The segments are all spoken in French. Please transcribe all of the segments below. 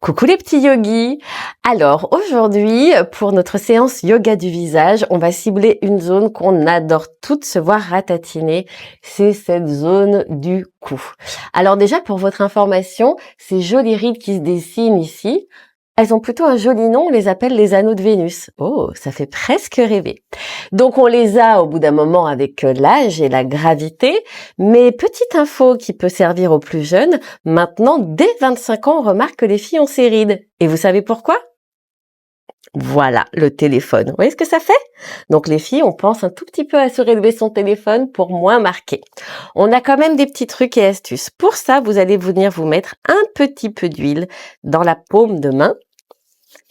Coucou les petits yogis. Alors aujourd'hui, pour notre séance yoga du visage, on va cibler une zone qu'on adore toutes se voir ratatiner, c'est cette zone du cou. Alors déjà, pour votre information, ces jolies rides qui se dessinent ici, elles ont plutôt un joli nom, on les appelle les anneaux de Vénus. Oh, ça fait presque rêver. Donc on les a au bout d'un moment avec l'âge et la gravité, mais petite info qui peut servir aux plus jeunes, maintenant dès 25 ans on remarque que les filles ont ces rides. Et vous savez pourquoi? Voilà, le téléphone. Vous voyez ce que ça fait? Donc les filles, on pense un tout petit peu à se relever son téléphone pour moins marquer. On a quand même des petits trucs et astuces. Pour ça, vous allez venir vous mettre un petit peu d'huile dans la paume de main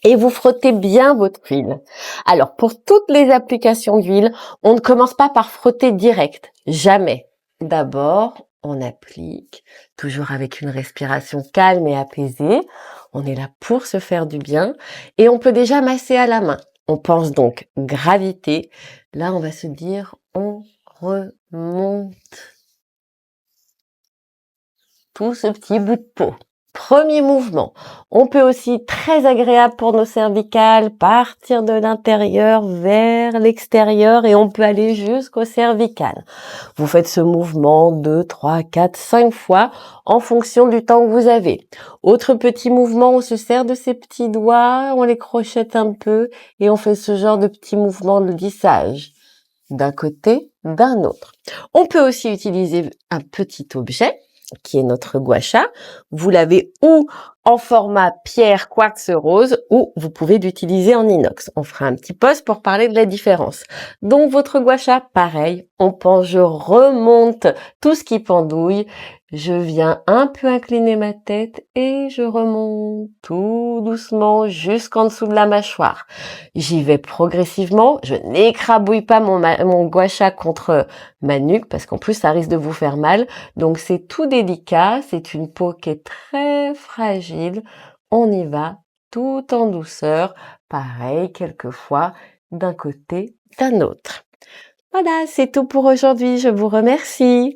et vous frottez bien votre huile. Alors, pour toutes les applications d'huile, on ne commence pas par frotter direct. Jamais. D'abord, on applique, toujours avec une respiration calme et apaisée. On est là pour se faire du bien et on peut déjà masser à la main. On pense donc gravité. Là, on va se dire, on remonte tout ce petit bout de peau. Premier mouvement. On peut aussi, très agréable pour nos cervicales, partir de l'intérieur vers l'extérieur et on peut aller jusqu'aux cervicales. Vous faites ce mouvement 2, 3, 4, 5 fois en fonction du temps que vous avez. Autre petit mouvement, on se sert de ses petits doigts, on les crochette un peu et on fait ce genre de petit mouvement de lissage d'un côté, d'un autre. On peut aussi utiliser un petit objet qui est notre gua sha. Vous l'avez ou en format pierre quartz rose ou vous pouvez l'utiliser en inox. On fera un petit post pour parler de la différence. Donc votre gua sha, pareil, on pense, je remonte tout ce qui pendouille, je viens un peu incliner ma tête et je remonte tout doucement jusqu'en dessous de la mâchoire. J'y vais progressivement, je n'écrabouille pas mon gua sha contre ma nuque parce qu'en plus ça risque de vous faire mal. Donc c'est tout délicat, c'est une peau qui est très fragile. On y va tout en douceur, pareil quelquefois d'un côté, d'un autre. Voilà, c'est tout pour aujourd'hui, je vous remercie.